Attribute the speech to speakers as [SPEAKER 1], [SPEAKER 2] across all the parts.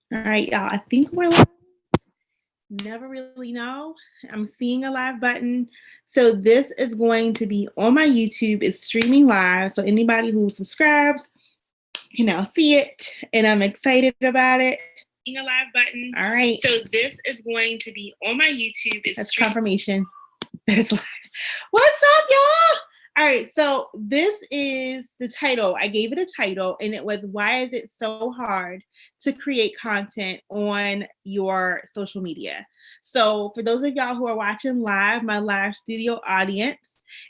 [SPEAKER 1] All right, y'all. I think we're live. Never really know. I'm seeing a live button. So this is going to be on my YouTube. It's streaming live. So anybody who subscribes can now see it. And I'm excited about it. Seeing a live button. All right. So this is going to be on my YouTube. That's confirmation that it's live. What's up, y'all? All right, so this is the title. I gave it a title, and it was Why Is It So Hard to Create Content on Your Social Media? So for those of y'all who are watching live, my live studio audience,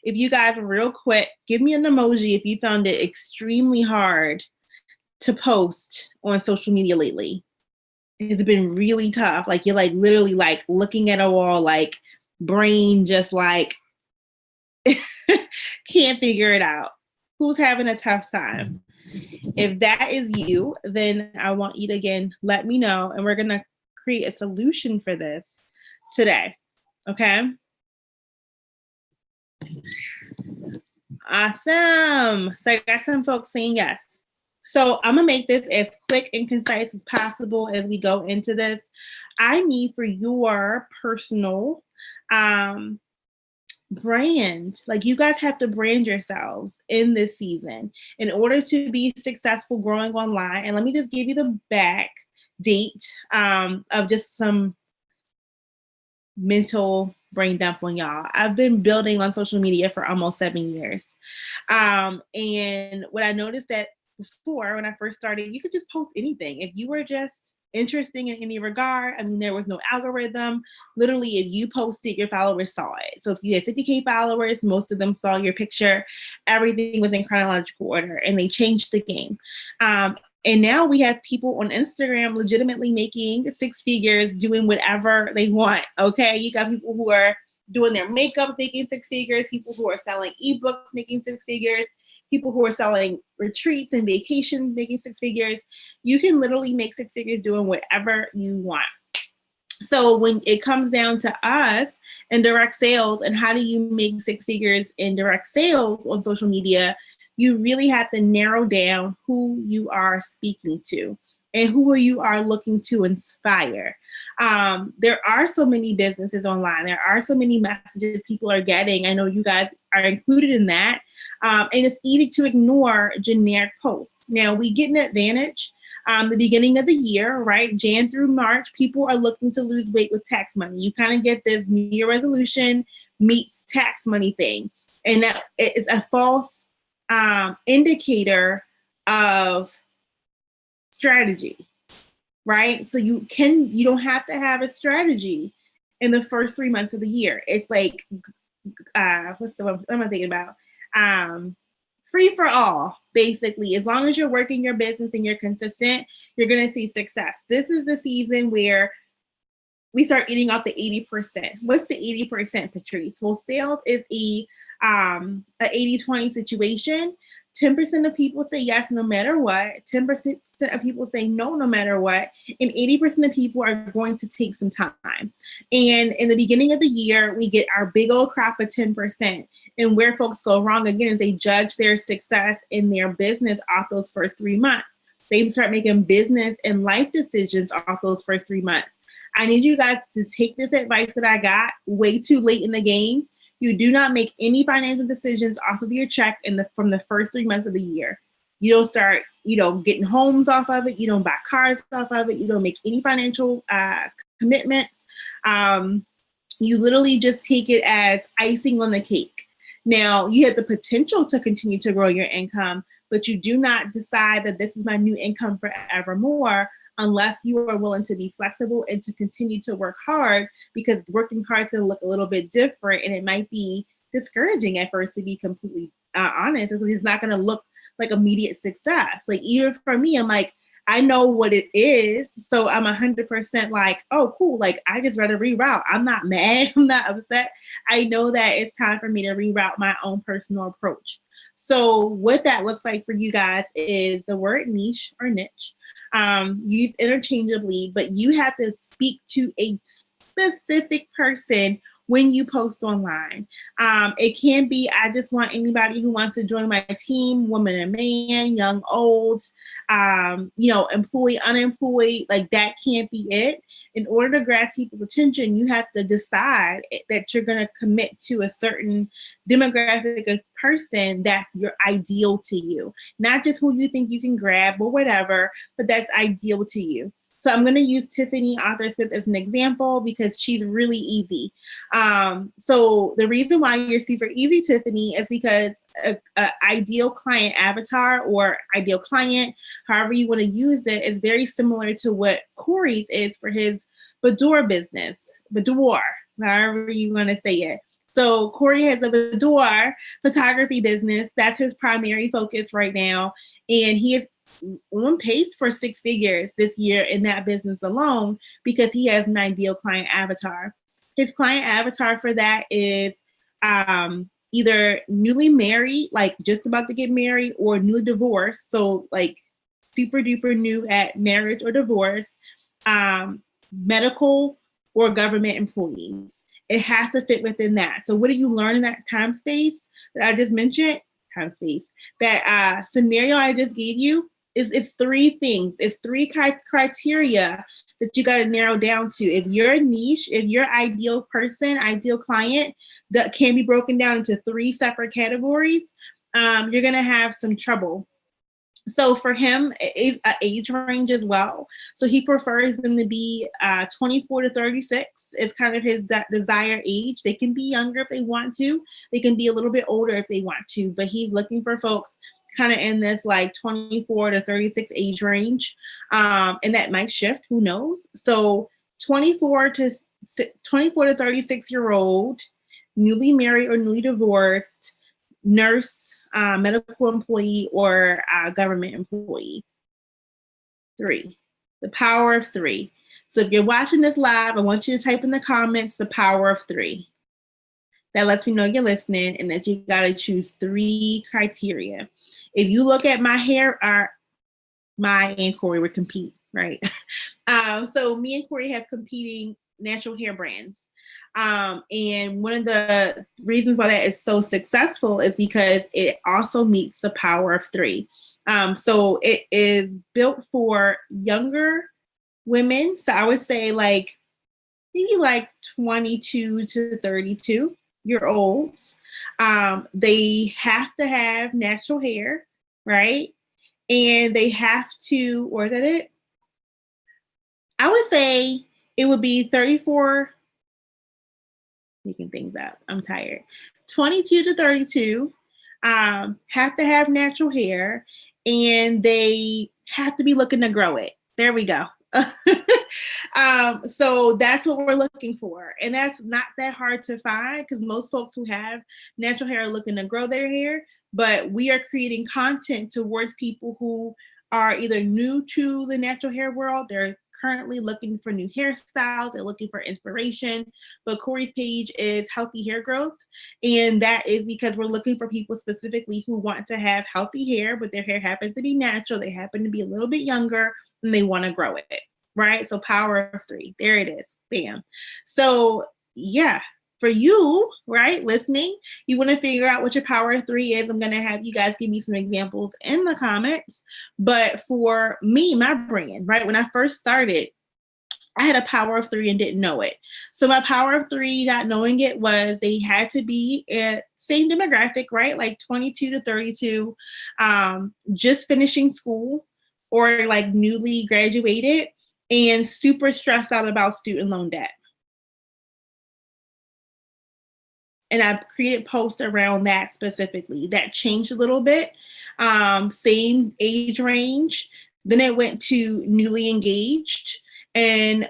[SPEAKER 1] if you guys real quick, give me an emoji if you found it extremely hard to post on social media lately. It's been really tough. Like you're like literally like looking at a wall, like brain just like can't figure it out. Who's having a tough time? If that is you, then I want you to again let me know, and we're gonna create a solution for this today. Okay. Awesome. So I got some folks saying yes. So I'm gonna make this as quick and concise as possible as we go into this. I need for your personal brand. Like you guys have to brand yourselves in this season in order to be successful growing online. And let me just give you the back date of just some mental brain dump on y'all. I've been building on social media for almost 7 years. And what I noticed that before when I first started, you could just post anything. If you were just interesting in any regard, I mean, there was no algorithm. Literally, if you posted, your followers saw it. So if you had 50K followers, most of them saw your picture. Everything was in chronological order, and they changed the game. And now we have people on Instagram legitimately making six figures, doing whatever they want. Okay. You got people who are doing their makeup, making six figures, people who are selling ebooks, making six figures, people who are selling retreats and vacations, making six figures. You can literally make six figures doing whatever you want. So when it comes down to us and direct sales and how do you make six figures in direct sales on social media, you really have to narrow down who you are speaking to and who you are looking to inspire. There are so many businesses online. There are so many messages people are getting. I know you guys are included in that. And it's easy to ignore generic posts. Now, we get an advantage. The beginning of the year, right? Jan through March, people are looking to lose weight with tax money. You kind of get this New Year resolution meets tax money thing. And that is a false indicator of strategy, right? So you don't have to have a strategy in the first 3 months of the year. It's like, what's the one am I thinking about? Free for all, basically. As long as you're working your business and you're consistent, you're going to see success. This is the season where we start eating off the 80%. What's the 80%, Patrice? Well, sales is a 80-20 situation. 10% of people say yes no matter what. 10% of people say no no matter what. And 80% of people are going to take some time. And in the beginning of the year, we get our big old crop of 10%. And where folks go wrong again is they judge their success in their business off those first 3 months. They start making business and life decisions off those first 3 months. I need you guys to take this advice that I got way too late in the game. You do not make any financial decisions off of your check from the first 3 months of the year. You don't start, getting homes off of it. You don't buy cars off of it. You don't make any financial commitments. You literally just take it as icing on the cake. Now, you have the potential to continue to grow your income, but you do not decide that this is my new income forevermore unless you are willing to be flexible and to continue to work hard, because working hard is going to look a little bit different, and it might be discouraging at first, to be completely honest, because it's not going to look like immediate success. Like even for me, I'm like, I know what it is, so I'm 100% like, oh, cool. Like I just rather reroute. I'm not mad. I'm not upset. I know that it's time for me to reroute my own personal approach. So what that looks like for you guys is the word niche or niche. Used interchangeably, but you have to speak to a specific person when you post online. It can be, I just want anybody who wants to join my team, woman and man, young, old, employee, unemployed, like that can't be it. In order to grasp people's attention, you have to decide that you're going to commit to a certain demographic of person that's your ideal to you, not just who you think you can grab or whatever, but that's ideal to you. So I'm going to use Tiffany Arthur Smith as an example because she's really easy. So the reason why you're super easy, Tiffany, is because a ideal client avatar or ideal client, however you want to use it, is very similar to what Corey's is for his boudoir business, boudoir, however you want to say it. So Corey has a boudoir photography business. That's his primary focus right now. And he is on pace for 6 figures this year in that business alone because he has an ideal client avatar. His client avatar for that is either newly married, like just about to get married, or newly divorced. So like super duper new at marriage or divorce, medical or government employees. It has to fit within that. So what do you learn in that time space that I just mentioned? Time space. That scenario I just gave you it's 3 things. It's 3 criteria that you got to narrow down to. If your niche, if your ideal person, ideal client, that can be broken down into 3 separate categories, you're going to have some trouble. So for him, age range as well. So he prefers them to be 24 to 36 is kind of his desired age. They can be younger if they want to. They can be a little bit older if they want to, but he's looking for folks kind of in this like 24 to 36 age range. And that might shift, who knows? So 24 to 36-year-old, newly married or newly divorced, nurse, medical employee, or government employee. 3, the power of 3. So if you're watching this live, I want you to type in the comments the power of 3. That lets me know you're listening and that you got to choose 3 criteria. If you look at my hair, my and Corey would compete, right? So me and Corey have competing natural hair brands. And one of the reasons why that is so successful is because it also meets the power of 3. So it is built for younger women. So I would say like maybe like 22 to 32-year-olds. They have to have natural hair, right? And they have to, or is that it? I would say it would be 34, making things up. I'm tired. 22 to 32 have to have natural hair and they have to be looking to grow it. There we go. So that's what we're looking for. And that's not that hard to find because most folks who have natural hair are looking to grow their hair, but we are creating content towards people who are either new to the natural hair world. They're currently looking for new hairstyles. They're looking for inspiration. But Corey's page is healthy hair growth. And that is because we're looking for people specifically who want to have healthy hair, but their hair happens to be natural. They happen to be a little bit younger and they want to grow it, right? So power of 3, there it is, bam. So yeah, for you, right, listening, you want to figure out what your power of 3 is. I'm going to have you guys give me some examples in the comments. But for me, my brand, right, when I first started, I had a power of 3 and didn't know it. So my power of 3, not knowing it, was they had to be at same demographic, right? Like 22 to 32, just finishing school or like newly graduated and super stressed out about student loan debt. And I created posts around that specifically. That changed a little bit. Same age range. Then it went to newly engaged and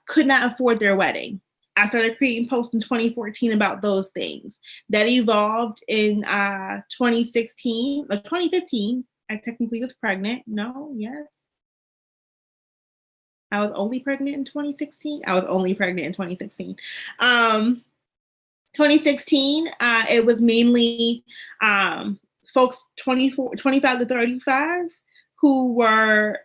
[SPEAKER 1] could not afford their wedding. I started creating posts in 2014 about those things. That evolved in 2016 or 2015. I technically was pregnant. No, yes. I was only pregnant in 2016. I was only pregnant in 2016. 2016, it was mainly folks 25 to 35 who were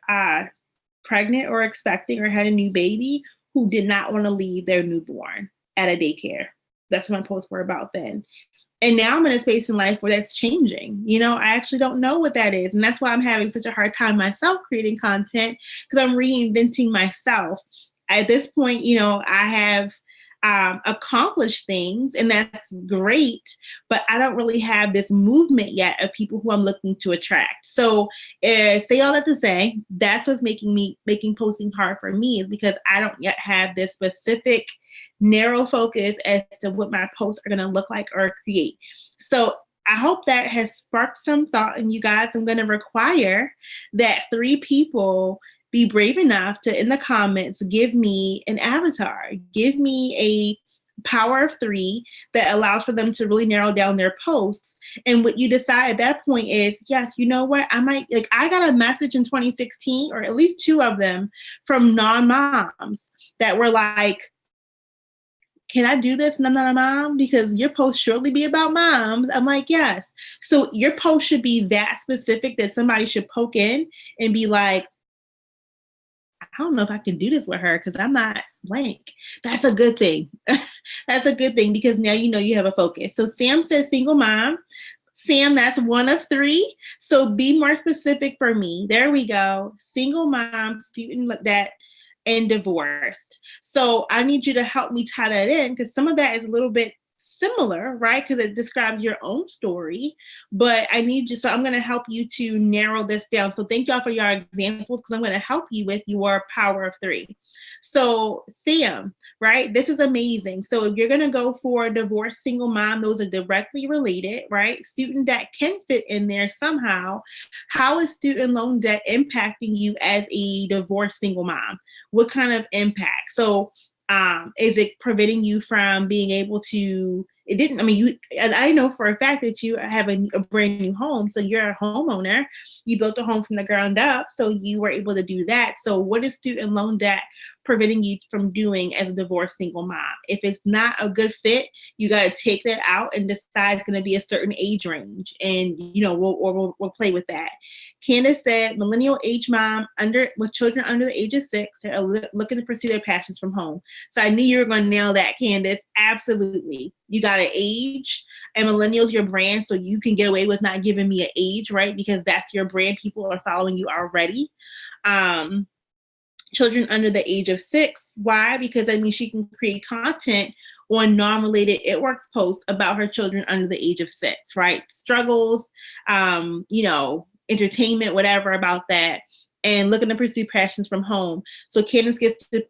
[SPEAKER 1] pregnant or expecting or had a new baby who did not want to leave their newborn at a daycare. That's what my posts were about then. And now I'm in a space in life where that's changing. I actually don't know what that is. And that's why I'm having such a hard time myself creating content, because I'm reinventing myself. At this point, I have accomplished things, and that's great, but I don't really have this movement yet of people who I'm looking to attract. So say all that to say, that's what's making posting hard for me, is because I don't yet have this specific narrow focus as to what my posts are going to look like or create. So I hope that has sparked some thought in you guys. I'm going to require that 3 people be brave enough to, in the comments, give me an avatar, give me a power of 3 that allows for them to really narrow down their posts. And what you decide at that point is, yes, you know what? I got a message in 2016, or at least 2 of them, from non-moms that were like, can I do this and I'm not a mom? Because your post surely be about moms. I'm like, yes. So your post should be that specific that somebody should poke in and be like, I don't know if I can do this with her because I'm not blank. That's a good thing. That's a good thing, because now you have a focus. So Sam says single mom. Sam, that's 1 of 3. So be more specific for me. There we go. Single mom, student that, and divorced. So I need you to help me tie that in, because some of that is a little bit similar, right? Because it describes your own story, but I'm going to help you to narrow this down. So thank y'all for your examples, because I'm going to help you with your power of 3. So Sam, right? This is amazing. So if you're going to go for a divorced single mom, those are directly related, right? Student debt can fit in there somehow. How is student loan debt impacting you as a divorced single mom? What kind of impact? So is it preventing you from being able to, and I know for a fact that you have a brand new home. So you're a homeowner, you built a home from the ground up. So you were able to do that. So what is student loan debt preventing you from doing as a divorced single mom? If it's not a good fit, you got to take that out and decide it's going to be a certain age range. And, we'll play with that. Candace said, millennial age mom with children under the age of 6 that are looking to pursue their passions from home. So I knew you were going to nail that, Candace. Absolutely. You got an age, and millennials, your brand, so you can get away with not giving me an age, right? Because that's your brand. People are following you already. Children under the age of 6. Why? Because she can create content on non-related It Works posts about her children under the age of 6, right? Struggles, entertainment, whatever about that, and looking to pursue passions from home. So Candace gets to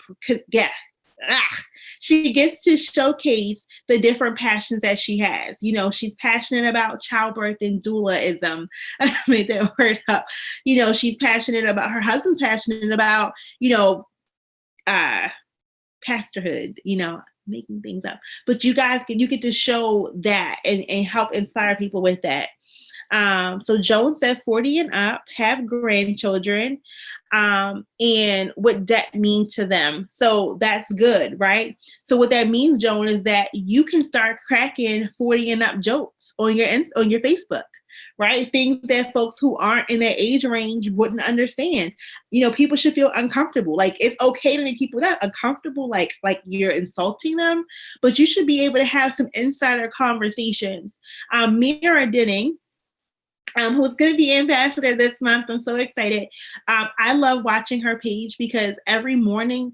[SPEAKER 1] she gets to showcase the different passions that she has. She's passionate about childbirth and doulaism. I made that word up. She's passionate about, her husband's passionate about, pastorhood, making things up. But you get to show that and help inspire people with that. So Joan said 40 and up, have grandchildren, and what debt means to them. So that's good, right? So what that means, Joan, is that you can start cracking 40 and up jokes on your Facebook, right? Things that folks who aren't in that age range wouldn't understand. People should feel uncomfortable. Like, it's okay to make people that uncomfortable, like you're insulting them, but you should be able to have some insider conversations. Mira Denning, who's going to be ambassador this month. I'm so excited. I love watching her page, because every morning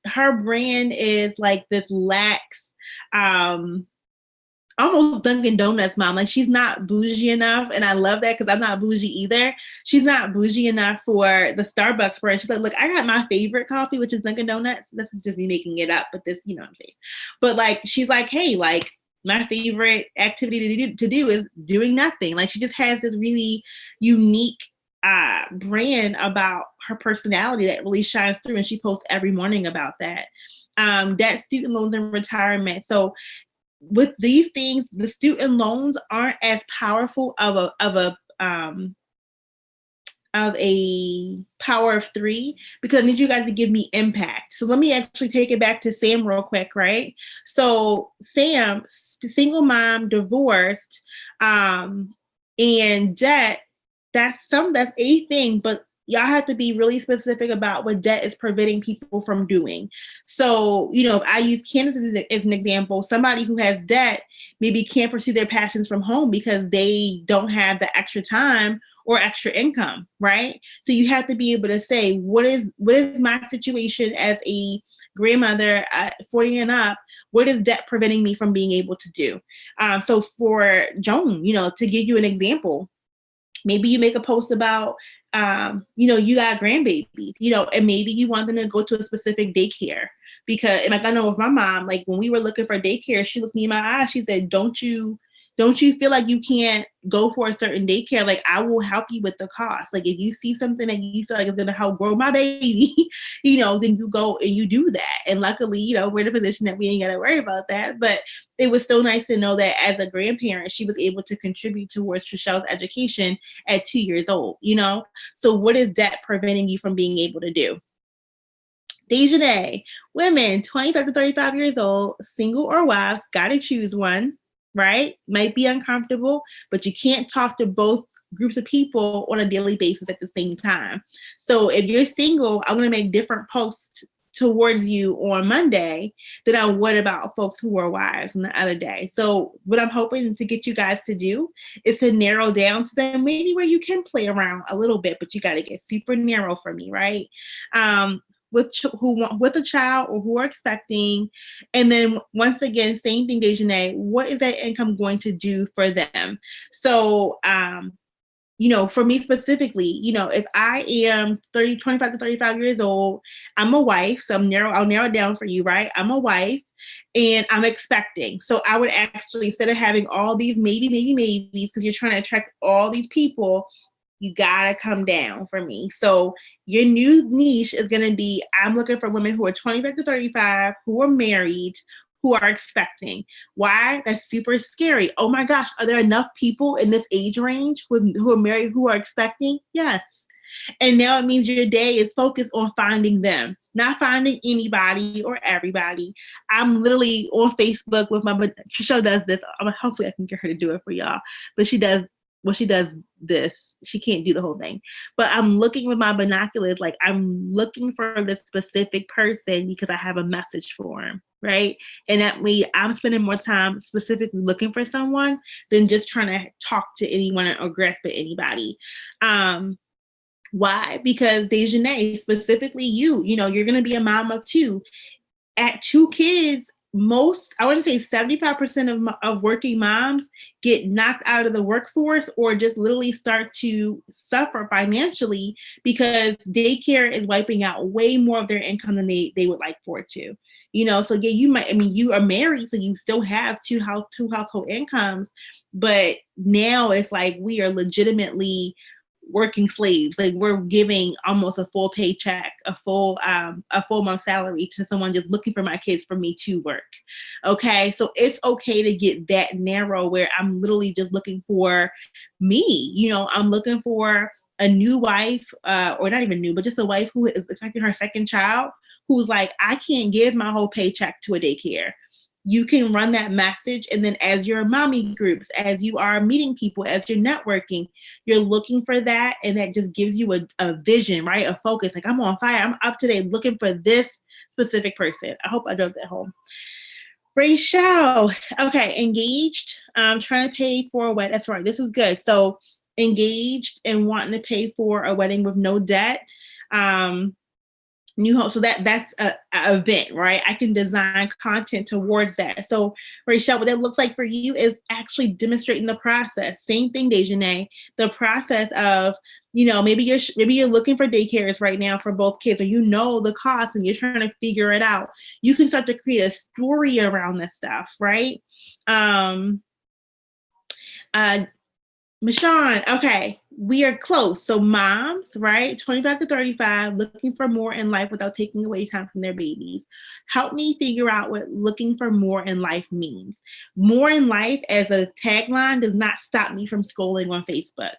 [SPEAKER 1] her brand is like this lax, almost Dunkin' Donuts mom. Like, she's not bougie enough. And I love that, because I'm not bougie either. She's not bougie enough for the Starbucks brand. She's like, look, I got my favorite coffee, which is Dunkin' Donuts. This is just me making it up, but this, you know what I'm saying? But like, she's like, hey, like, my favorite activity to do is doing nothing. Like, she just has this really unique brand about her personality that really shines through, and she posts every morning about that. Debt, student loans, and retirement. So with these things, the student loans aren't as powerful of a power of 3, because I need you guys to give me impact. So let me actually take it back to Sam real quick, right? So Sam, single mom, divorced, and debt, that's a thing, but y'all have to be really specific about what debt is preventing people from doing. So, you know, if I use Candace as an example, somebody who has debt maybe can't pursue their passions from home because they don't have the extra time or extra income, right? So you have to be able to say, what is my situation as a grandmother at 40 and up? What is debt preventing me from being able to do? So for Joan, you know, to give you an example, maybe you make a post about you know, you got grandbabies, you know, and maybe you want them to go to a specific daycare because, like, I know with my mom, like when we were looking for daycare, she looked me in my eyes. She said, don't you feel like you can't go for a certain daycare? Like, I will help you with the cost. Like, if you see something that you feel like is going to help grow my baby, you know, then you go and you do that. And luckily, you know, we're in a position that we ain't got to worry about that. But it was so nice to know that as a grandparent, she was able to contribute towards Trishelle's education at 2 years old, you know? So what is debt preventing you from being able to do? Dejanay, women 25 to 35 years old, single or wives, gotta choose one, right? Might be uncomfortable, but you can't talk to both groups of people on a daily basis at the same time. So if you're single, I'm gonna make different posts towards you on Monday than I would about folks who are wives on the other day. So what I'm hoping to get you guys to do is to narrow down to them, maybe where you can play around a little bit, but you got to get super narrow for me, right? With a child or who are expecting, and then once again, same thing, Dejanay, what is that income going to do for them? So you know, for me specifically, you know, if I am 25 to 35 years old, I'm a wife. So I'll narrow it down for you, right? I'm a wife and I'm expecting. So I would actually, instead of having all these maybes, because you're trying to attract all these people, you gotta come down for me. So your new niche is gonna be, I'm looking for women who are 25 to 35, who are married, who are expecting. Why? That's super scary. Oh my gosh, are there enough people in this age range who are married, who are expecting? Yes. And now it means your day is focused on finding them, not finding anybody or everybody. I'm literally on Facebook with Trishelle does this. Hopefully I can get her to do it for y'all. But she does this. She can't do the whole thing. But I'm looking with my binoculars, like I'm looking for this specific person because I have a message for him, right? And that way I'm spending more time specifically looking for someone than just trying to talk to anyone or grasp at anybody. Why? Because Dejanay, specifically you know, you're going to be a mom of two. At 2 kids, I wouldn't say 75% of working moms get knocked out of the workforce or just literally start to suffer financially because daycare is wiping out way more of their income than they would like for it to. You know, so yeah, you are married, so you still have two household incomes, but now it's like we are legitimately working slaves. Like we're giving almost a full paycheck, a full month salary to someone just looking for my kids for me to work. Okay, so it's okay to get that narrow where I'm literally just looking for me. You know, I'm looking for a new wife, or not even new, but just a wife who is expecting her second child, who's like, I can't give my whole paycheck to a daycare. You can run that message, and then as your mommy groups, as you are meeting people, as you're networking, you're looking for that, and that just gives you a vision, right? A focus. Like, I'm on fire. I'm up today looking for this specific person. I hope I drove that home. Rachel, okay, engaged, trying to pay for a wedding. That's right. This is good. So engaged and wanting to pay for a wedding with no debt. New home. So that's a event, right? I can design content towards that. So Rachel, what that looks like for you is actually demonstrating the process. Same thing, Dejanay, the process of, you know, maybe you're looking for daycares right now for both kids, or you know the cost and you're trying to figure it out. You can start to create a story around this stuff, right? Michonne, okay, we are close. So moms, right, 25 to 35, looking for more in life without taking away time from their babies. Help me figure out what looking for more in life means. More in life as a tagline does not stop me from scrolling on Facebook.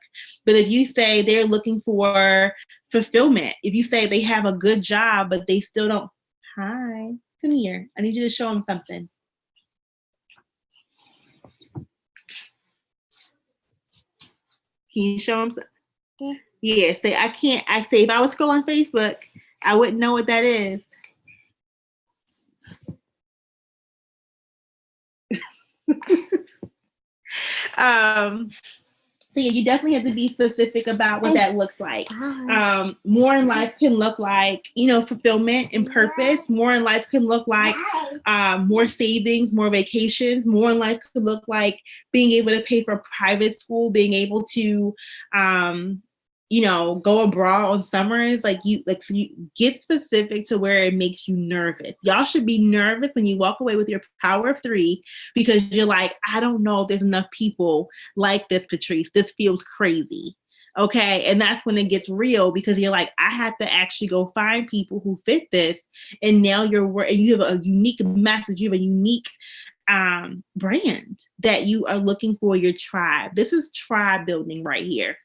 [SPEAKER 1] But if you say they're looking for fulfillment, if you say they have a good job, but they still don't, hi, come here. I need you to show them something. Can you show them? Yeah, say I can't. I say if I was scrolling Facebook, I wouldn't know what that is. So yeah, you definitely have to be specific about what that looks like. More in life can look like, fulfillment and purpose. More in life can look like more savings, more vacations. More in life could look like being able to pay for private school, being able to go abroad on summers. So you get specific to where it makes you nervous. Y'all should be nervous when you walk away with your power of 3 because you're like, I don't know if there's enough people like this, Patrice. This feels crazy. Okay. And that's when it gets real because you're like, I have to actually go find people who fit this. And now you have a unique message. You have a unique brand that you are looking for your tribe. This is tribe building right here.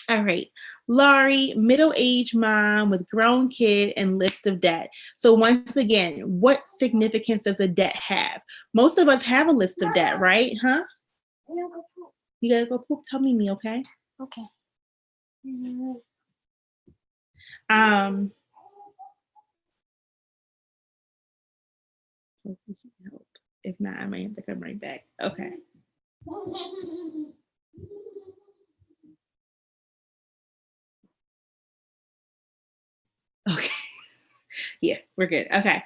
[SPEAKER 1] All right. Laurie, middle-aged mom with grown kid and list of debt. So once again, what significance does a debt have? Most of us have a list of debt, right? Huh? You gotta go poop. Tell me, okay?
[SPEAKER 2] Okay.
[SPEAKER 1] If not, I might have to come right back. Okay. Okay. Yeah, we're good. Okay.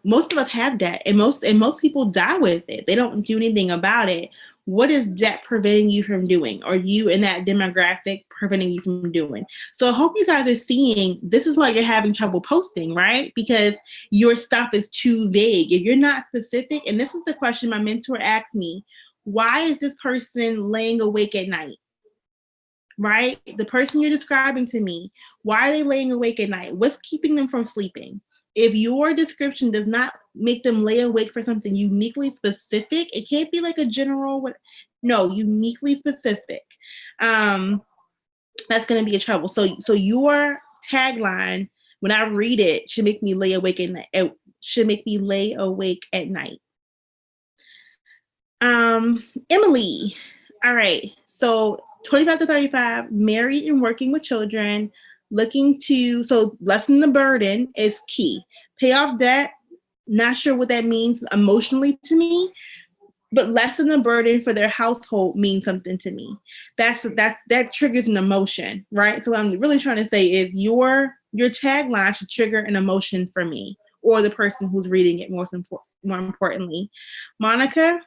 [SPEAKER 1] Most of us have debt, and most people die with it. They don't do anything about it. What is debt preventing you from doing, or you in that demographic preventing you from doing? So I hope you guys are seeing this is why you're having trouble posting, right? Because your stuff is too vague. If you're not specific, and this is the question my mentor asked me, why is this person laying awake at night? Right? The person you're describing to me, why are they laying awake at night? What's keeping them from sleeping? If your description does not make them lay awake for something uniquely specific, it can't be like a general, uniquely specific. That's going to be a trouble. So your tagline, when I read it, should make me lay awake at night. It should make me lay awake at night. Emily. All right. So 25 to 35, married and working with children, so lessen the burden is key. Pay off debt, not sure what that means emotionally to me, but lessen the burden for their household means something to me. That triggers an emotion, right? So what I'm really trying to say is your tagline should trigger an emotion for me or the person who's reading it more importantly. Monica,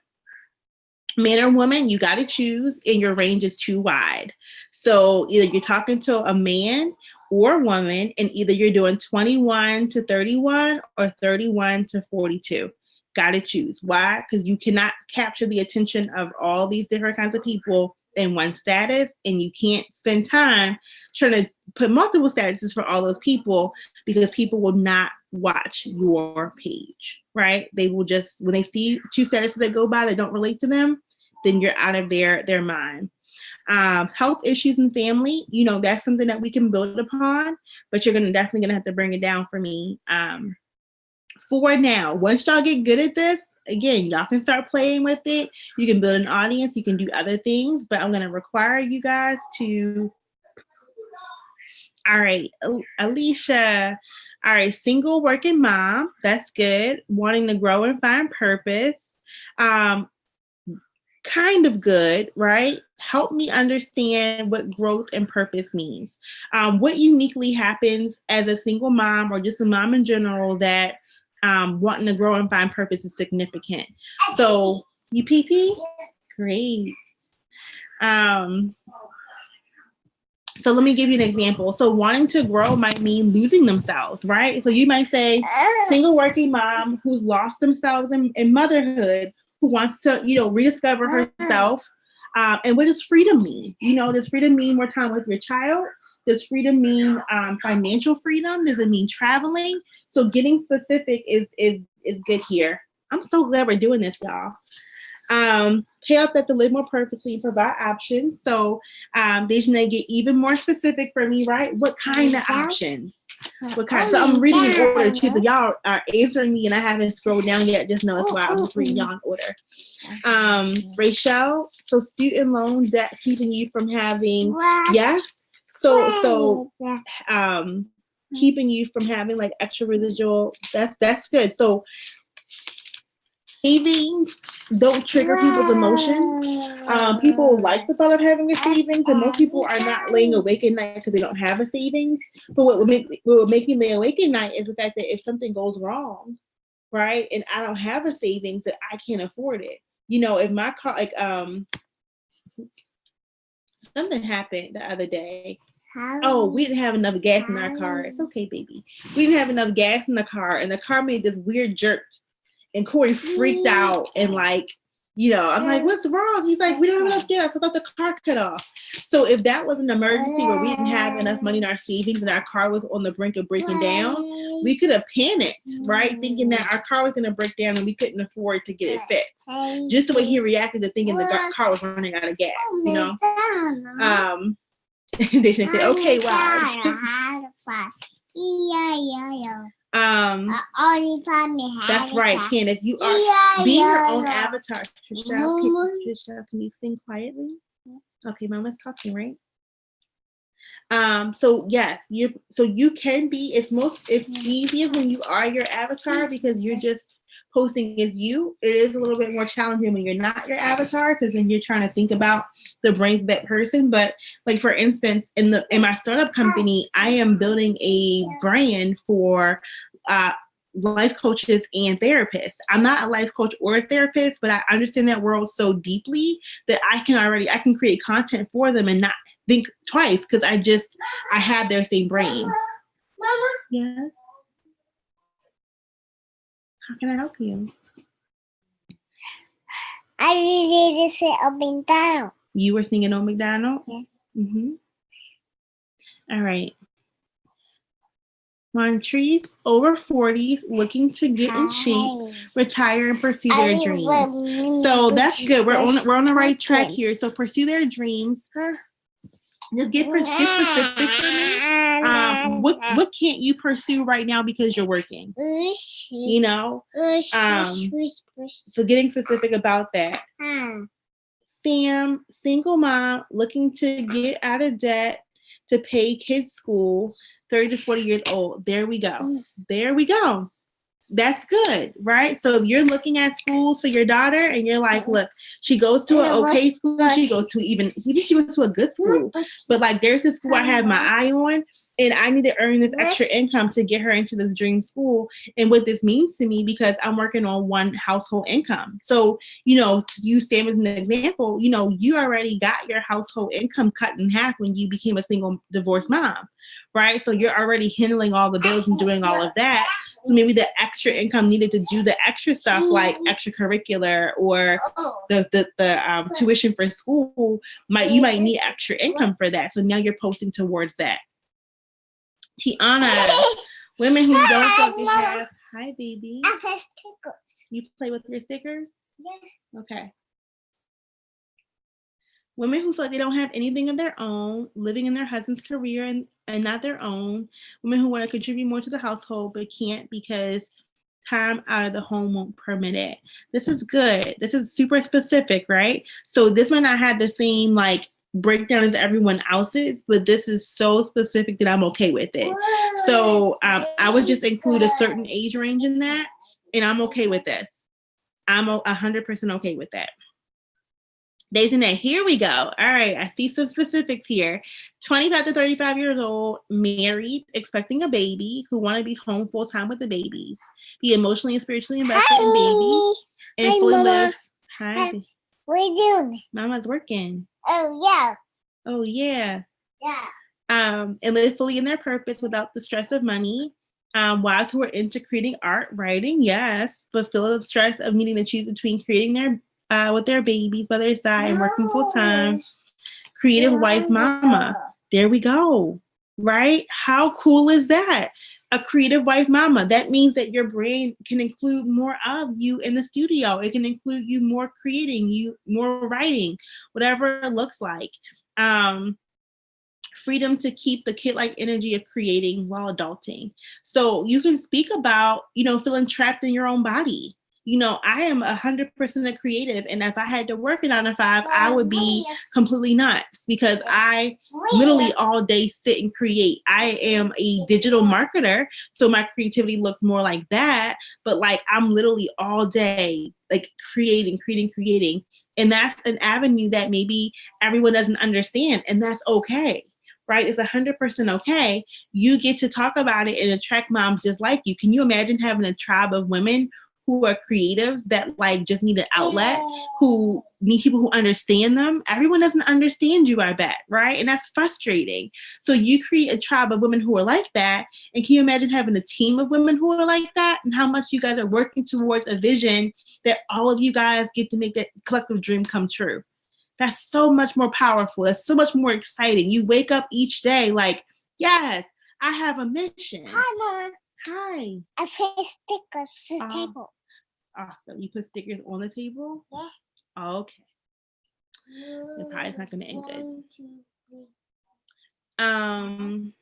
[SPEAKER 1] man or woman, you got to choose, and your range is too wide. So either you're talking to a man or woman, and either you're doing 21 to 31 or 31 to 42. Got to choose. Why? Because you cannot capture the attention of all these different kinds of people in one status, and you can't spend time trying to put multiple statuses for all those people because people will not watch your page, right? They will just, when they see 2 statuses that go by that don't relate to them, then you're out of their mind. Health issues in family, that's something that we can build upon, but you're definitely gonna have to bring it down for me. For now, once y'all get good at this, again, y'all can start playing with it. You can build an audience, you can do other things, but I'm gonna require you guys to. All right, Alicia. All right, single working mom. That's good. Wanting to grow and find purpose. Kind of good, right? Help me understand what growth and purpose means. What uniquely happens as a single mom or just a mom in general that wanting to grow and find purpose is significant. So you pee? Great. So let me give you an example. So wanting to grow might mean losing themselves, right? So you might say single working mom who's lost themselves in motherhood, who wants to, rediscover herself. And what does freedom mean? Does freedom mean more time with your child? Does freedom mean financial freedom? Does it mean traveling? So getting specific is good here. I'm so glad we're doing this, y'all. Pay off that to live more purposely and provide options. So Dejanae, get even more specific for me, right? What kind of options? What kind? So I'm reading in order too. So y'all are answering me, and I haven't scrolled down yet. Just know it's why I'm just reading y'all in order. Rachel. So student loan debt keeping you from having yes. So keeping you from having like extra residual. That's good. So savings don't trigger people's emotions. People like the thought of having a savings, and most people are not laying awake at night because they don't have a savings. But what would make me lay awake at night is the fact that if something goes wrong, right, and I don't have a savings, that I can't afford it. If my car, like something happened the other day. Oh, we didn't have enough gas in our car. It's okay, baby. We didn't have enough gas in the car, and the car made this weird jerk. And Corey freaked out and I'm like, what's wrong? He's like, we don't have enough gas. I thought the car cut off. So if that was an emergency where we didn't have enough money in our savings and our car was on the brink of breaking down, we could have panicked, right? Thinking that our car was going to break down and we couldn't afford to get it fixed. Just the way he reacted to thinking the car was running out of gas, They should say, okay, wow. That's right, Candace. You are being your own avatar. Trisha, can you sing quietly? Okay, Mama's talking, right? So yes, you can be. It's easiest when you are your avatar because you're just posting as you. It is a little bit more challenging when you're not your avatar because then you're trying to think about the brains of that person. But like for instance, in my startup company, I am building a brand for life coaches and therapists. I'm not a life coach or a therapist, but I understand that world so deeply that I can create content for them and not think twice because I have their same brain. Mama. Yes. How can I help you?
[SPEAKER 2] I needed to say a McDonald's.
[SPEAKER 1] You were singing "Oh McDonald"?
[SPEAKER 2] Yeah.
[SPEAKER 1] Mm-hmm. All right. Montrese, over 40s, looking to get in shape, retire, and pursue their dreams. So that's good. We're on the right track here. So pursue their dreams. Just get specific for me. What can't you pursue right now because you're working? So getting specific about that. Sam, single mom, looking to get out of debt to pay kids' school, 30 to 40 years old. There we go. That's good, right? So if you're looking at schools for your daughter and you're like, look, she goes to an okay school, she goes to she goes to a good school, but like there's this school I have my eye on and I need to earn this extra income to get her into this dream school. And what this means to me, because I'm working on one household income. So, to use Sam as an example, you already got your household income cut in half when you became a single divorced mom, right? So you're already handling all the bills and doing all of that. So maybe the extra income needed to do the extra stuff like extracurricular or the tuition for school, you might need extra income for that. So now you're posting towards that. Tiana, women who don't feel like they have. Hi, baby.
[SPEAKER 2] I have stickers.
[SPEAKER 1] You play with your stickers?
[SPEAKER 2] Yeah.
[SPEAKER 1] Okay. Women who feel like they don't have anything of their own, living in their husband's career and not their own. Women who want to contribute more to the household but can't because time out of the home won't permit it. This is good. This is super specific, right? So this might not have the same breakdown as everyone else's, but this is so specific that I'm okay with it. So I would just include a certain age range in that, and I'm okay with this. I'm 100% okay with that. Dejanay, here we go. All right, I see some specifics here. 25 to 35 years old, married, expecting a baby, who want to be home full time with the babies, be emotionally and spiritually invested in babies, and fully live. Hi.
[SPEAKER 2] What are you doing?
[SPEAKER 1] Mama's working.
[SPEAKER 2] Oh
[SPEAKER 1] yeah.
[SPEAKER 2] Yeah.
[SPEAKER 1] And live fully in their purpose without the stress of money. Wives who are into creating art, writing, yes, but feel the stress of needing to choose between creating their with their babies by their side and working full time. Creative wife mama. There we go. Right? How cool is that? A creative wife mama. That means that your brain can include more of you in the studio. It can include you more creating, you more writing, whatever it looks like. freedom to keep the kid-like energy of creating while adulting. So you can speak about, feeling trapped in your own body. I am 100% a creative, and if I had to work a 9 to 5, I would be completely nuts because I literally all day sit and create. I am a digital marketer, so my creativity looks more like that, but like I'm literally all day like creating. And that's an avenue that maybe everyone doesn't understand, and that's okay. Right? It's 100% okay. You get to talk about it and attract moms just like you. Can you imagine having a tribe of women who are creatives that like just need an outlet, who need people who understand them? Everyone doesn't understand you, I bet, right? And that's frustrating. So you create a tribe of women who are like that. And can you imagine having a team of women who are like that, and how much you guys are working towards a vision that all of you guys get to make that collective dream come true? That's so much more powerful. That's so much more exciting. You wake up each day like, yes, I have a mission.
[SPEAKER 2] Hi, Mom.
[SPEAKER 1] Hi.
[SPEAKER 2] I put stickers to the table.
[SPEAKER 1] Awesome. You put stickers on the table?
[SPEAKER 2] Yeah.
[SPEAKER 1] Okay. It probably not going to end good.
[SPEAKER 2] 1, 2, 3.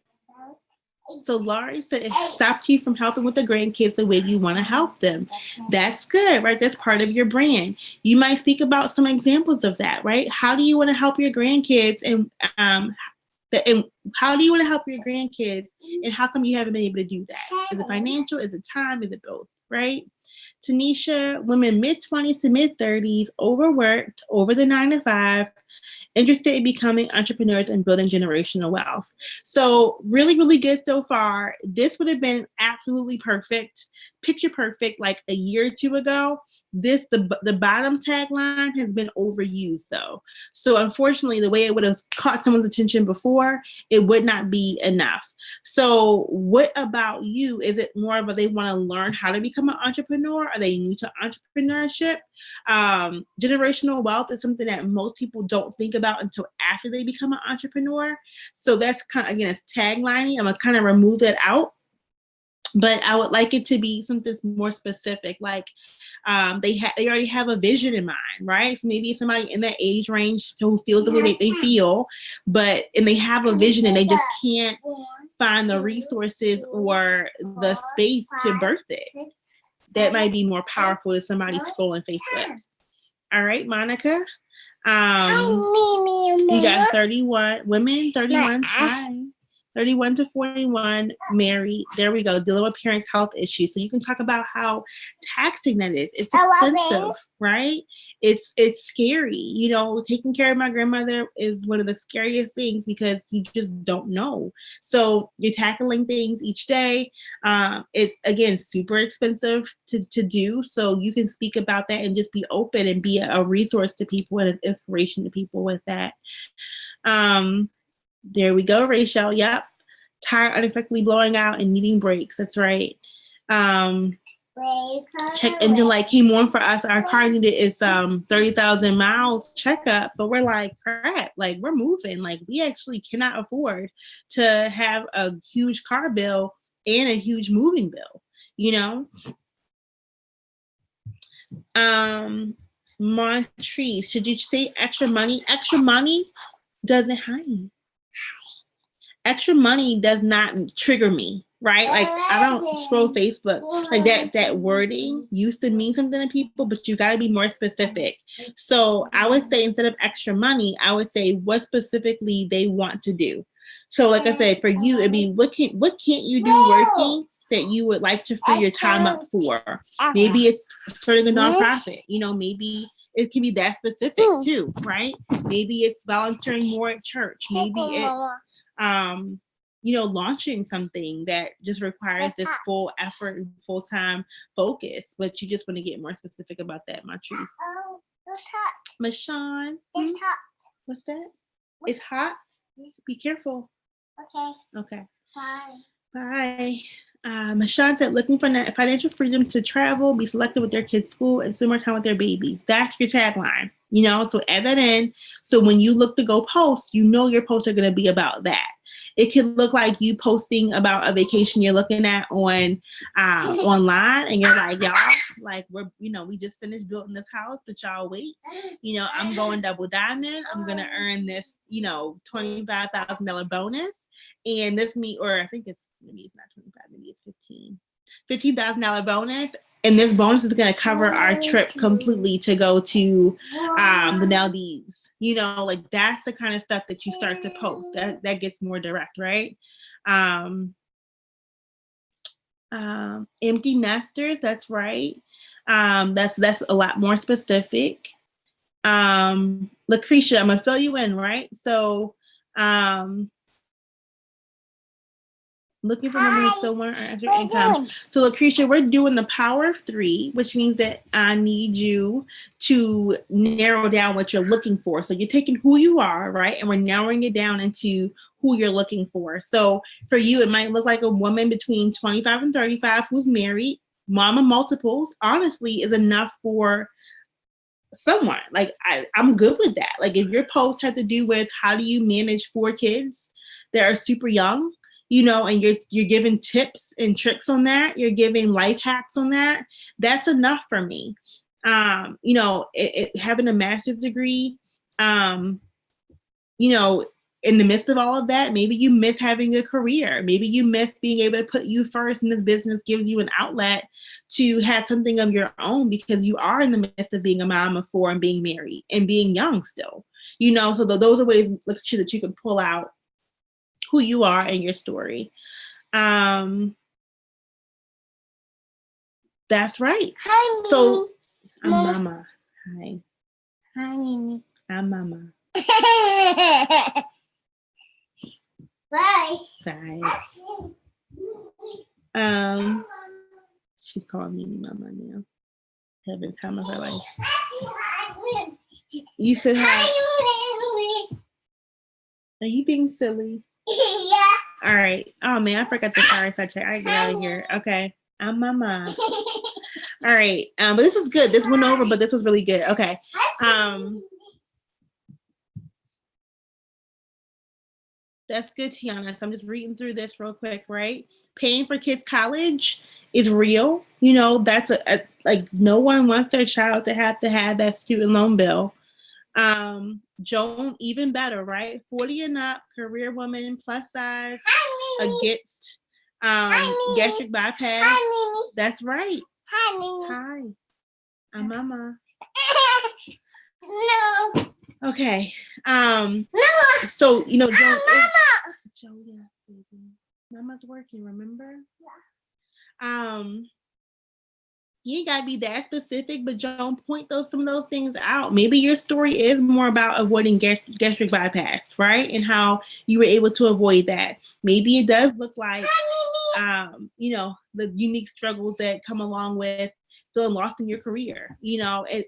[SPEAKER 1] So Laurie said it stops you from helping with the grandkids the way you want to help them. That's good, right? That's part of your brand. You might speak about some examples of that, right? How do you want to help your grandkids, and how do you want to help your grandkids, and how come you haven't been able to do that? Is it financial? Is it time? Is it both, right? Tanisha, women mid-20s to mid-30s, overworked, over the 9 to 5, interested in becoming entrepreneurs and building generational wealth. So really, really good so far. This would have been absolutely perfect, picture perfect, like a year or two ago. The bottom tagline has been overused though. So unfortunately, the way it would have caught someone's attention before, it would not be enough. So what about you? Is it more of they want to learn how to become an entrepreneur? Are they new to entrepreneurship? Generational wealth is something that most people don't think about until after they become an entrepreneur. So that's kind of, again, it's tagliney. I'm gonna kind of remove that out. But I would like it to be something more specific, like they already have a vision in mind, right? So maybe somebody in that age range who feels the way they feel, and they have a vision and they just can't find the resources or the space to birth it. That might be more powerful than somebody scrolling Facebook. All right, Monica. You got 31 women, 31. Hi. 31 to 41, married. There we go. Dealing with parents' health issues. So you can talk about how taxing that is. It's expensive, right? It's scary. Taking care of my grandmother is one of the scariest things because you just don't know. So you're tackling things each day. It's, again, super expensive to do. So you can speak about that and just be open and be a resource to people and an inspiration to people with that. There we go, Rachel. Yep. Tire unexpectedly blowing out and needing brakes. That's right. Check engine light came on for us. Our car needed its 30,000 mile checkup, but we're like, crap, like we're moving. Like we actually cannot afford to have a huge car bill and a huge moving bill, Montrese, should you say extra money? Extra money doesn't hide. Extra money does not trigger me, right? Like I don't scroll Facebook. Like that wording used to mean something to people, but you got to be more specific. So I would say instead of extra money, I would say what specifically they want to do. So like I said, for you, it'd be what can't you do working that you would like to free your time up for? Maybe it's starting a nonprofit. Maybe it can be that specific too, right? Maybe it's volunteering more at church. Maybe it's launching something that just requires this full effort and full-time focus, but you just want to get more specific about that, Montrese.
[SPEAKER 2] Oh, it's hot.
[SPEAKER 1] Michonne.
[SPEAKER 2] It's hot.
[SPEAKER 1] What's that? It's hot? Be careful.
[SPEAKER 2] Okay.
[SPEAKER 1] Bye. Michonne said, looking for financial freedom to travel, be selective with their kids' school, and spend more time with their babies. That's your tagline, so add that in. So when you look to go post, your posts are going to be about that. It could look like you posting about a vacation you're looking at on online, and you're like, y'all, like we just finished building this house, but y'all wait. I'm going double diamond. I'm gonna earn this, $25,000 bonus, and this or I think maybe it's not 25, maybe it's $15,000 bonus. And this bonus is going to cover our trip completely to go to the Maldives. Like that's the kind of stuff that you start to post. That gets more direct, right? Empty nesters, that's right. That's a lot more specific. Lucretia, I'm gonna fill you in, right? So looking for women who still want to earn extra income. So Lucretia, we're doing the power of 3, which means that I need you to narrow down what you're looking for. So you're taking who you are, right? And we're narrowing it down into who you're looking for. So for you, it might look like a woman between 25 and 35 who's married. Mama multiples, honestly, is enough for someone. Like I'm good with that. Like if your post had to do with how do you manage 4 kids that are super young, and you're giving tips and tricks on that, you're giving life hacks on that, that's enough for me. Having a master's degree, in the midst of all of that, maybe you miss having a career. Maybe you miss being able to put you first, and this business gives you an outlet to have something of your own because you are in the midst of being a mom of 4 and being married and being young still. So those are ways that you can pull out who you are and your story. That's right.
[SPEAKER 2] Hi, Mimi.
[SPEAKER 1] So I'm Mama. Hi.
[SPEAKER 2] Hi, Mimi.
[SPEAKER 1] I'm Mama.
[SPEAKER 2] Bye.
[SPEAKER 1] Bye. She's calling me Mama now. Having time of her life. You said hi. Are you being silly?
[SPEAKER 2] Yeah.
[SPEAKER 1] All right. Oh man, I forgot the fireside chat. I get out of here. Okay. I'm Mama. All right. But this is good. This went over, but this was really good. Okay. That's good, Tiana. So I'm just reading through this real quick, right? Paying for kids' college is real. That's like no one wants their child to have that student loan bill. Joan, even better, right? 40 and up, career woman, plus size, against gastric bypass.
[SPEAKER 2] Hi,
[SPEAKER 1] that's right.
[SPEAKER 2] Hi, Mimi.
[SPEAKER 1] Hi. I'm Mama.
[SPEAKER 2] No.
[SPEAKER 1] Okay.
[SPEAKER 2] Mama.
[SPEAKER 1] So, Joan.
[SPEAKER 2] Mama.
[SPEAKER 1] Joe, yes, baby. Mama's working, remember? Yeah. You ain't gotta be that specific, but Joan, point some of those things out. Maybe your story is more about avoiding gastric bypass, right? And how you were able to avoid that. Maybe it does look like, the unique struggles that come along with feeling lost in your career,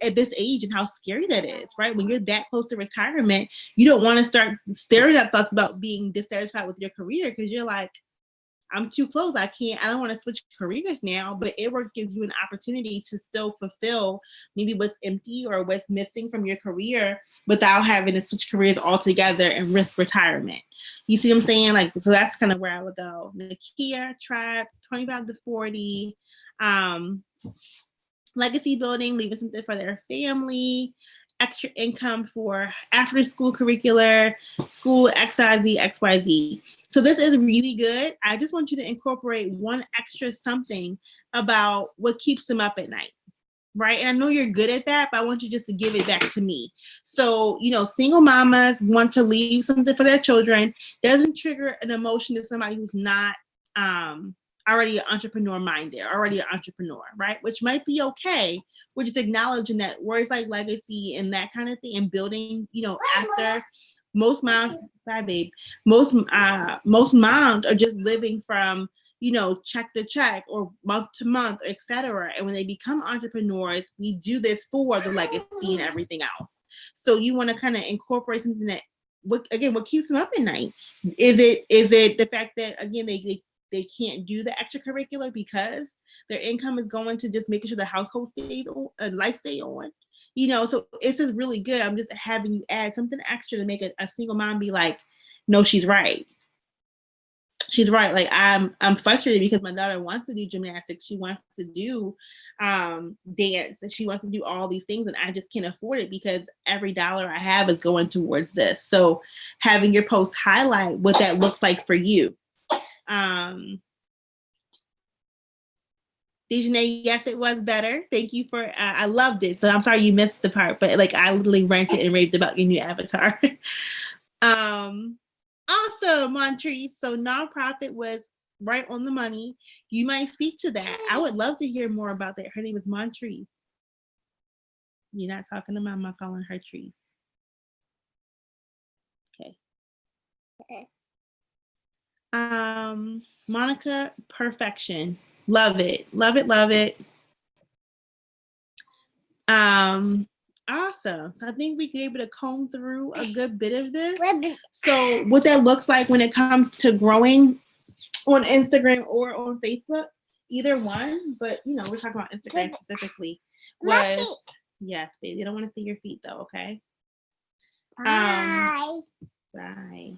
[SPEAKER 1] at this age, and how scary that is, right? When you're that close to retirement, you don't want to start staring at thoughts about being dissatisfied with your career because you're like, I'm too close. I don't want to switch careers now, but AirWorks gives you an opportunity to still fulfill maybe what's empty or what's missing from your career without having to switch careers altogether and risk retirement. You see what I'm saying? Like, so that's kind of where I would go. Nakia, Tribe, 25 to 40, legacy building, leaving something for their family, extra income for after school curricular, school XYZ, XYZ. So this is really good. I just want you to incorporate one extra something about what keeps them up at night, right? And I know you're good at that, but I want you just to give it back to me. So, single mamas want to leave something for their children doesn't trigger an emotion to somebody who's not already an entrepreneur minded, already an entrepreneur, right? Which might be okay. We're just acknowledging that words like legacy and that kind of thing and building, after most moms, bye babe, most moms are just living from, check to check or month to month, etc. And when they become entrepreneurs, we do this for the legacy and everything else. So you want to kind of incorporate something that, what keeps them up at night? Is it the fact that, again, they can't do the extracurricular because their income is going to just making sure the household stays on, life stay on, so it's just really good. I'm just having you add something extra to make a single mom be like, no, she's right. she's right. Like I'm frustrated because my daughter wants to do gymnastics. She wants to do dance, and she wants to do all these things, and I just can't afford it because every dollar I have is going towards this. So having your post highlight what that looks like for you. Dejanay, yes, it was better. Thank you for, I loved it. So I'm sorry you missed the part, but like I literally ranted and raved about your new avatar. Awesome, Montrese. So nonprofit was right on the money. You might speak to that. I would love to hear more about that. Her name is Montrese. You're not talking to Mama, calling her Trees. Okay. Monica, perfection. Love it. Love it. Love it. Awesome. So I think we could be able to comb through a good bit of this. So what that looks like when it comes to growing on Instagram or on Facebook, either one, but you know, we're talking about Instagram specifically. Was yes, baby. I don't want to see your feet though, okay?
[SPEAKER 2] Bye.
[SPEAKER 1] Bye.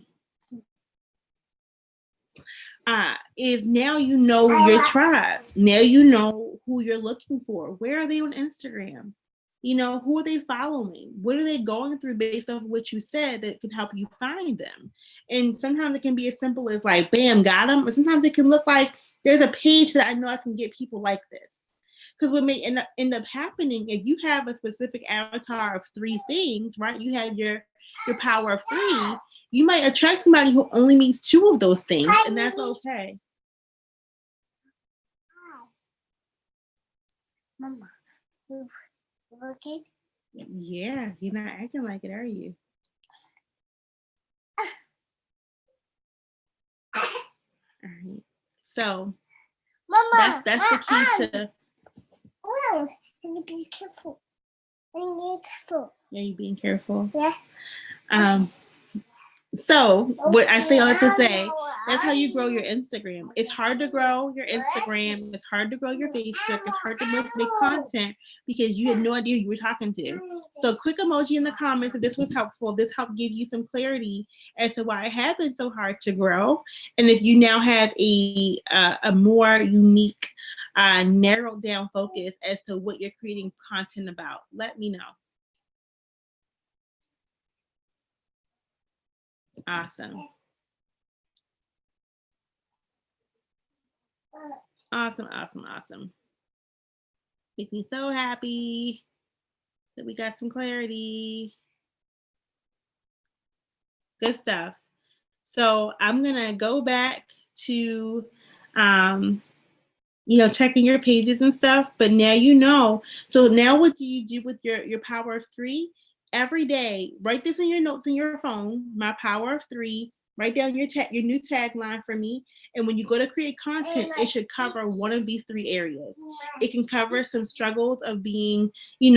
[SPEAKER 1] Is now you know your tribe. Now you know who you're looking for. Where are they on Instagram? You know, who are they following? What are they going through based off what you said that could help you find them? And sometimes it can be as simple as like, bam, got them. Or sometimes it can look like there's a page that I know I can get people like this. Because what may end up happening, if you have a specific avatar of 3 things, right? You have your power of 3, you might attract somebody who only meets 2 of those things, and that's okay.
[SPEAKER 2] Mama, you working?
[SPEAKER 1] Yeah, you're not acting like it, are you? All right. So
[SPEAKER 2] Mama,
[SPEAKER 1] that's the key to.
[SPEAKER 2] Oh, you need to be careful. You be careful.
[SPEAKER 1] Are you being careful?
[SPEAKER 2] Yeah.
[SPEAKER 1] So what I say all that to say, that's how you grow your Instagram. It's hard to grow your Instagram. It's hard to grow your Facebook. It's hard to make content because you had no idea who you were talking to. So quick emoji in the comments if this was helpful. If this helped give you some clarity as to why it has been so hard to grow. And if you now have a more unique, narrowed down focus as to what you're creating content about, let me know. Awesome. Awesome. Makes me so happy that we got some clarity. Good stuff. So I'm gonna go back to checking your pages and stuff, but now you know. So now what do you do with your power of 3? Every day, write this in your notes in your phone, my power of 3, write down your new tagline for me. And when you go to create content, it should cover one of these 3 areas. It can cover some struggles of being, in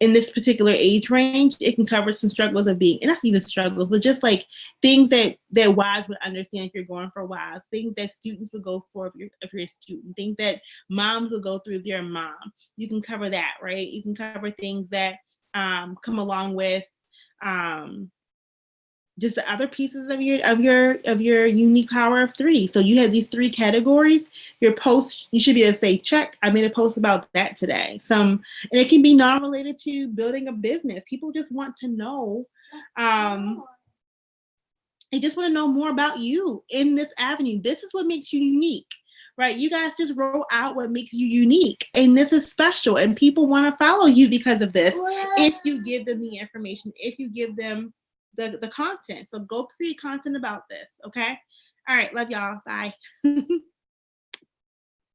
[SPEAKER 1] this particular age range. It can cover some struggles of being, and not even struggles, but just like things that wives would understand if you're going for wives, things that students would go for if you're a student, things that moms would go through if you're a mom. You can cover that, right? You can cover things that come along with just the other pieces of your unique power of 3. So you have these 3 categories. Your post, you should be able to say, check, I made a post about that today. And it can be non-related to building a business. People just want to know, they just want to know more about you in this avenue. This is what makes you unique. Right, you guys just wrote out what makes you unique, and this is special, and people want to follow you because of this. If you give them the information, if you give them the content, so go create content about this. Okay, all right, love y'all. Bye.